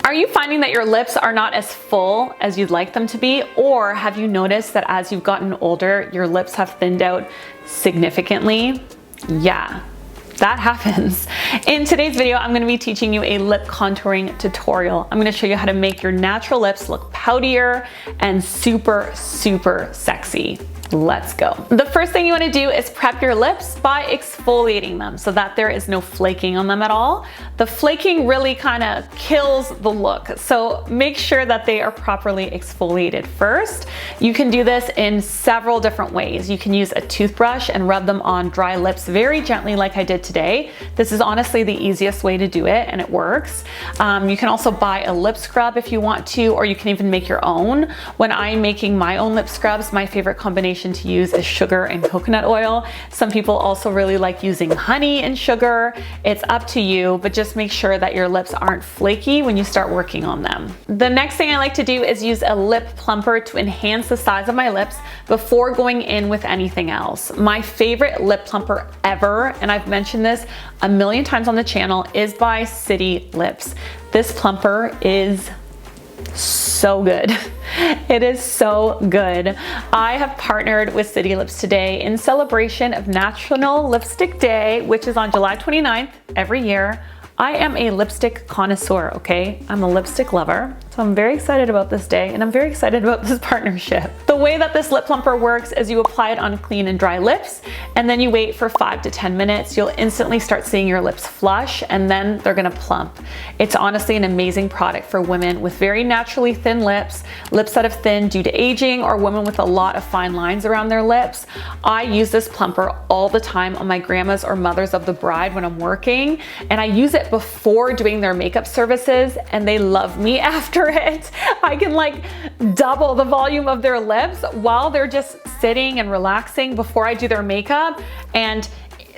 Are you finding that your lips are not as full as you'd like them to be? Or have you noticed that as you've gotten older, your lips have thinned out significantly? Yeah, that happens. In today's video, I'm gonna be teaching you a lip contouring tutorial. I'm gonna show you how to make your natural lips look poutier and super, super sexy. Let's go. The first thing you want to do is prep your lips by exfoliating them so that there is no flaking on them at all. The flaking really kind of kills the look, so make sure that they are properly exfoliated first. You can do this in several different ways. You can use a toothbrush and rub them on dry lips very gently like I did today. This is honestly the easiest way to do it and it works. You can also buy a lip scrub if you want to, or you can even make your own. When I'm making my own lip scrubs, my favorite combination to use is sugar and coconut oil. Some people also really like using honey and sugar. It's up to you, but just make sure that your lips aren't flaky when you start working on them. The next thing I like to do is use a lip plumper to enhance the size of my lips before going in with anything else. My favorite lip plumper ever, and I've mentioned this a million times on the channel, is by City Lips. This plumper is so good. It is so good. I have partnered with City Lips today in celebration of National Lipstick Day, which is on July 29th every year. I am a lipstick connoisseur, okay? I'm a lipstick lover, so I'm very excited about this day and I'm very excited about this partnership. The way that this lip plumper works is you apply it on clean and dry lips and then you wait for 5 to 10 minutes. You'll instantly start seeing your lips flush and then they're gonna plump. It's honestly an amazing product for women with very naturally thin lips, lips that have thinned due to aging, or women with a lot of fine lines around their lips. I use this plumper all the time on my grandmas or mothers of the bride when I'm working, and I use it before doing their makeup services and they love me after it. I can like double the volume of their lips while they're just sitting and relaxing before I do their makeup, and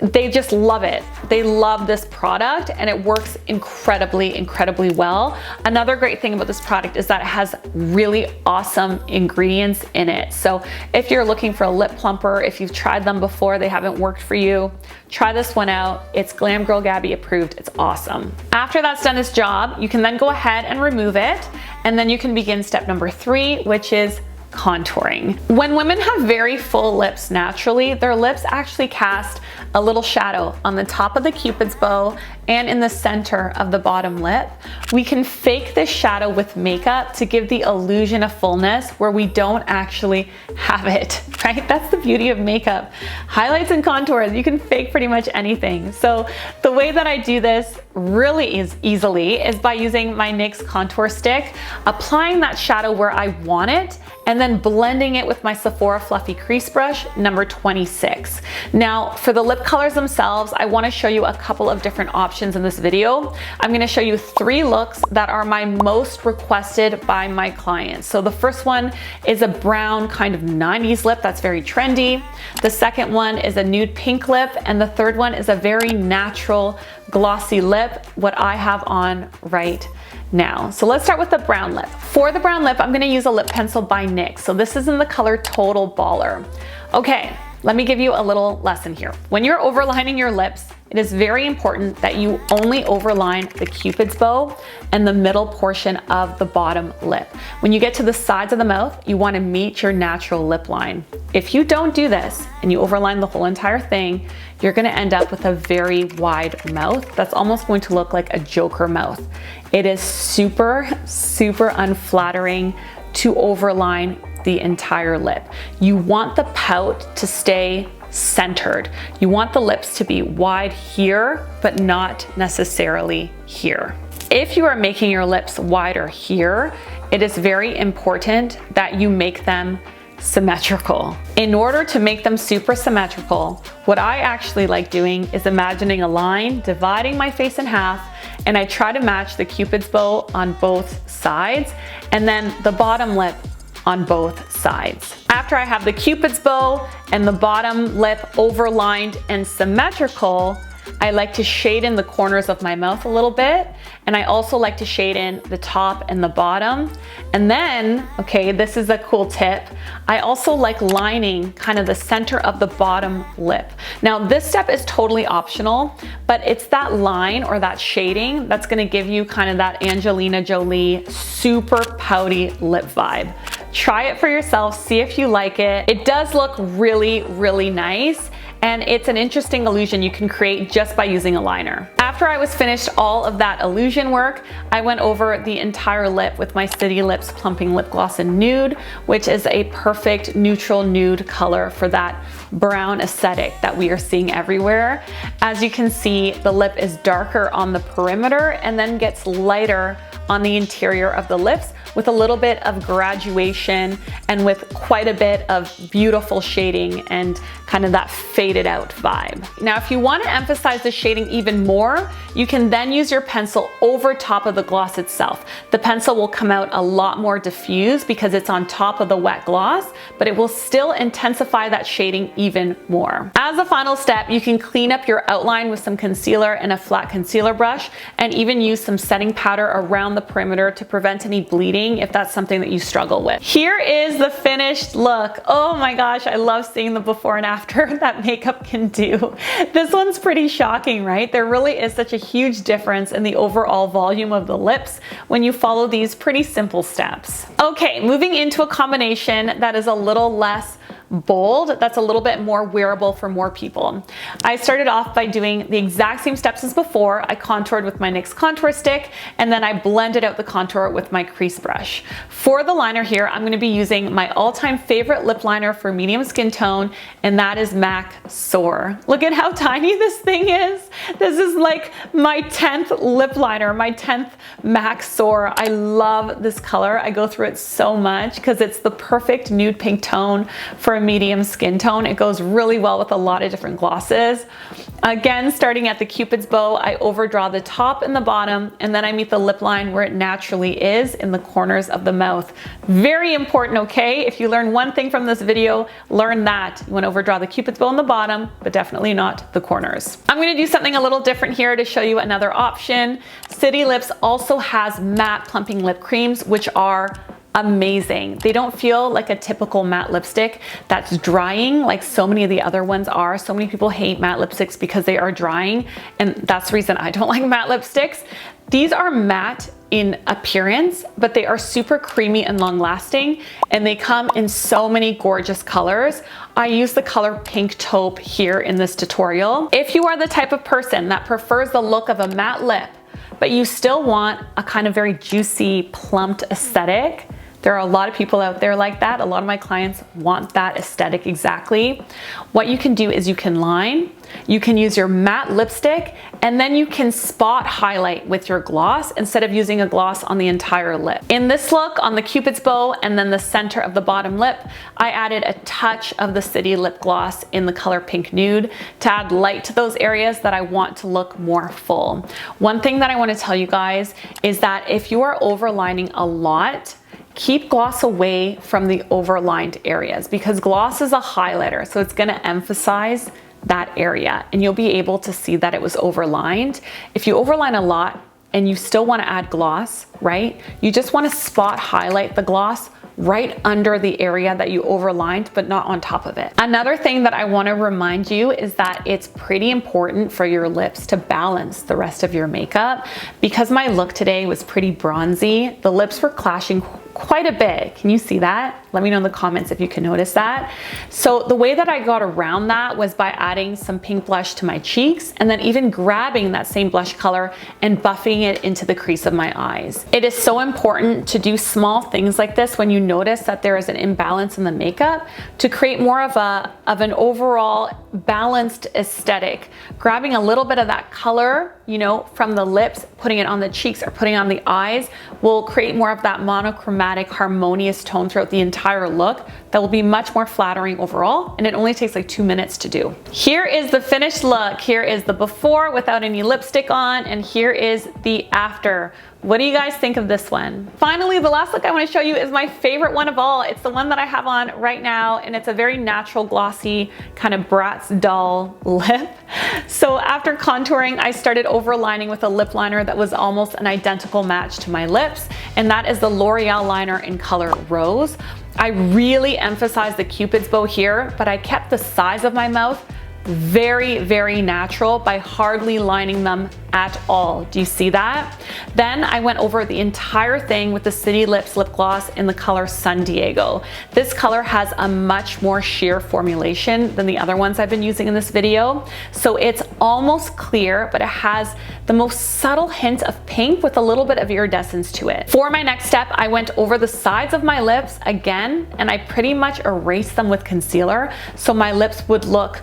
they just love it. They love this product and it works incredibly, incredibly well. Another great thing about this product is that it has really awesome ingredients in it. So if you're looking for a lip plumper, if you've tried them before, they haven't worked for you, try this one out. It's Glam Girl Gabby approved. It's awesome. After that's done its job, you can then go ahead and remove it. And then you can begin step number 3, which is contouring. When women have very full lips naturally, their lips actually cast a little shadow on the top of the Cupid's bow and in the center of the bottom lip. We can fake this shadow with makeup to give the illusion of fullness where we don't actually have it, right? That's the beauty of makeup. Highlights and contours, you can fake pretty much anything. So the way that I do this really easily is by using my NYX contour stick, applying that shadow where I want it, and then blending it with my Sephora Fluffy Crease Brush number 26. Now, for the lip colors themselves, I wanna show you a couple of different options in this video. I'm gonna show you 3 looks that are my most requested by my clients. So the first one is a brown kind of 90s lip that's very trendy. The second one is a nude pink lip, and the third one is a very natural glossy lip, what I have on right now. So let's start with the brown lip. For the brown lip, I'm gonna use a lip pencil by NYX. So this is in the color Total Baller. Okay, let me give you a little lesson here. When you're overlining your lips, it is very important that you only overline the Cupid's bow and the middle portion of the bottom lip. When you get to the sides of the mouth, you want to meet your natural lip line. If you don't do this and you overline the whole entire thing, you're going to end up with a very wide mouth that's almost going to look like a Joker mouth. It is super, super unflattering to overline the entire lip. You want the pout to stay centered. You want the lips to be wide here, but not necessarily here. If you are making your lips wider here, it is very important that you make them symmetrical. In order to make them super symmetrical, what I actually like doing is imagining a line dividing my face in half, and I try to match the Cupid's bow on both sides, and then the bottom lip on both sides. After I have the Cupid's bow and the bottom lip overlined and symmetrical, I like to shade in the corners of my mouth a little bit And I also like to shade in the top and the bottom. And then, okay, this is a cool tip. I also like lining kind of the center of the bottom lip. Now this step is totally optional, but it's that line or that shading that's gonna give you kind of that Angelina Jolie super pouty lip vibe. Try it for yourself, see if you like it. It does look really, really nice. And it's an interesting illusion you can create just by using a liner. After I was finished all of that illusion work, I went over the entire lip with my City Lips Plumping Lip Gloss in Nude, which is a perfect neutral nude color for that brown aesthetic that we are seeing everywhere. As you can see, the lip is darker on the perimeter and then gets lighter on the interior of the lips with a little bit of graduation and with quite a bit of beautiful shading and kind of that faded out vibe. Now, if you want to emphasize the shading even more, you can then use your pencil over top of the gloss itself. The pencil will come out a lot more diffused because it's on top of the wet gloss, but it will still intensify that shading even more. As a final step, you can clean up your outline with some concealer and a flat concealer brush, and even use some setting powder around the perimeter to prevent any bleeding if that's something that you struggle with. Here is the finished look. Oh my gosh, I love seeing the before and after that makeup can do. This one's pretty shocking, right? There really is such a huge difference in the overall volume of the lips when you follow these pretty simple steps. Okay, moving into a combination that is a little less bold, that's a little bit more wearable for more people. I started off by doing the exact same steps as before. I contoured with my NYX contour stick, and then I blended out the contour with my crease brush. For the liner here, I'm gonna be using my all-time favorite lip liner for medium skin tone, and that is MAC Soar. Look at how tiny this thing is. This is like my 10th lip liner, my 10th MAC Soar. I love this color. I go through it so much because it's the perfect nude pink tone for a medium skin tone. It goes really well with a lot of different glosses. Again, starting at the Cupid's bow, I overdraw the top and the bottom, and then I meet the lip line where it naturally is in the corners of the mouth. Very important, okay? If you learn one thing from this video, learn that. You want to overdraw the Cupid's bow in the bottom, but definitely not the corners. I'm going to do something a little different here to show you another option. City Lips also has matte plumping lip creams, which are amazing. They don't feel like a typical matte lipstick that's drying like so many of the other ones are. So many people hate matte lipsticks because they are drying, and that's the reason I don't like matte lipsticks. These are matte in appearance, but they are super creamy and long lasting, and they come in so many gorgeous colors. I use the color Pink Taupe here in this tutorial. If you are the type of person that prefers the look of a matte lip, but you still want a kind of very juicy, plumped aesthetic, there are a lot of people out there like that. A lot of my clients want that aesthetic exactly. What you can do is you can line, you can use your matte lipstick, and then you can spot highlight with your gloss instead of using a gloss on the entire lip. In this look, on the Cupid's bow and then the center of the bottom lip, I added a touch of the City Lip Gloss in the color Pink Nude to add light to those areas that I want to look more full. One thing that I want to tell you guys is that if you are overlining a lot, keep gloss away from the overlined areas, because gloss is a highlighter, so it's going to emphasize that area and you'll be able to see that it was overlined. If you overline a lot and you still want to add gloss, right? You just want to spot highlight the gloss right under the area that you overlined, but not on top of it. Another thing that I want to remind you is that it's pretty important for your lips to balance the rest of your makeup. Because my look today was pretty bronzy, the lips were clashing quite a bit. Can you see that? Let me know in the comments if you can notice that. So the way that I got around that was by adding some pink blush to my cheeks, and then even grabbing that same blush color and buffing it into the crease of my eyes. It is so important to do small things like this when you notice that there is an imbalance in the makeup, to create more of an overall balanced aesthetic. Grabbing a little bit of that color, you know, from the lips, putting it on the cheeks or putting it on the eyes will create more of that monochromatic, harmonious tone throughout the entire look that will be much more flattering overall, and it only takes like 2 minutes to do. Here is the finished look. Here is the before without any lipstick on, and here is the after What do you guys think of this one? Finally, the last look I want to show you is my favorite one of all. It's the one that I have on right now, and it's a very natural, glossy, kind of Bratz doll lip. So after contouring, I started overlining with a lip liner that was almost an identical match to my lips, and that is the L'Oreal liner in color Rose. I really emphasized the Cupid's bow here, but I kept the size of my mouth very, very natural by hardly lining them at all. Do you see that? Then I went over the entire thing with the City Lips lip gloss in the color Sun Diego. This color has a much more sheer formulation than the other ones I've been using in this video. So it's almost clear, but it has the most subtle hint of pink with a little bit of iridescence to it. For my next step, I went over the sides of my lips again, and I pretty much erased them with concealer so my lips would look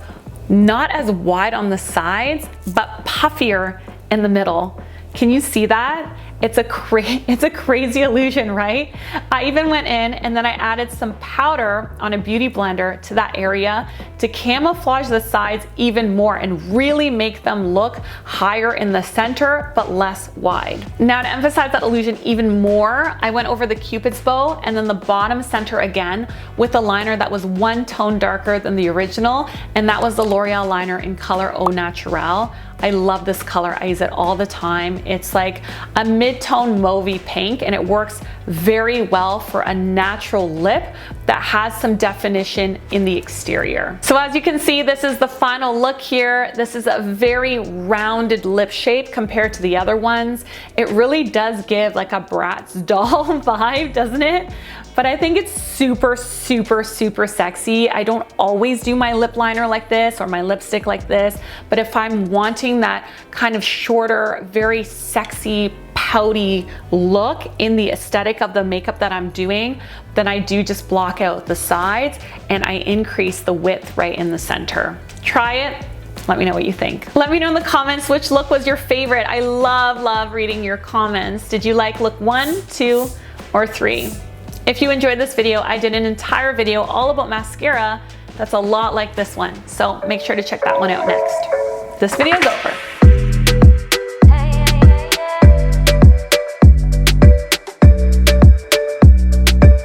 not as wide on the sides, but puffier in the middle. Can you see that? It's a crazy illusion, right? I even went in and then I added some powder on a beauty blender to that area to camouflage the sides even more and really make them look higher in the center, but less wide. Now to emphasize that illusion even more, I went over the Cupid's bow and then the bottom center again with a liner that was one tone darker than the original, and that was the L'Oreal liner in color Au Naturel. I love this color. I use it all the time. It's like a mid-tone mauvey pink, and it works very well for a natural lip that has some definition in the exterior. So as you can see, this is the final look here. This is a very rounded lip shape compared to the other ones. It really does give like a Bratz doll vibe, doesn't it? But I think it's super, super, super sexy. I don't always do my lip liner like this or my lipstick like this, but if I'm wanting that kind of shorter, very sexy, pouty look in the aesthetic of the makeup that I'm doing, then I do just block out the sides and I increase the width right in the center. Try it. Let me know what you think. Let me know in the comments which look was your favorite. I love reading your comments. Did you like look 1, 2, or 3? If you enjoyed this video, I did an entire video all about mascara that's a lot like this one. So make sure to check that one out next. This video is over.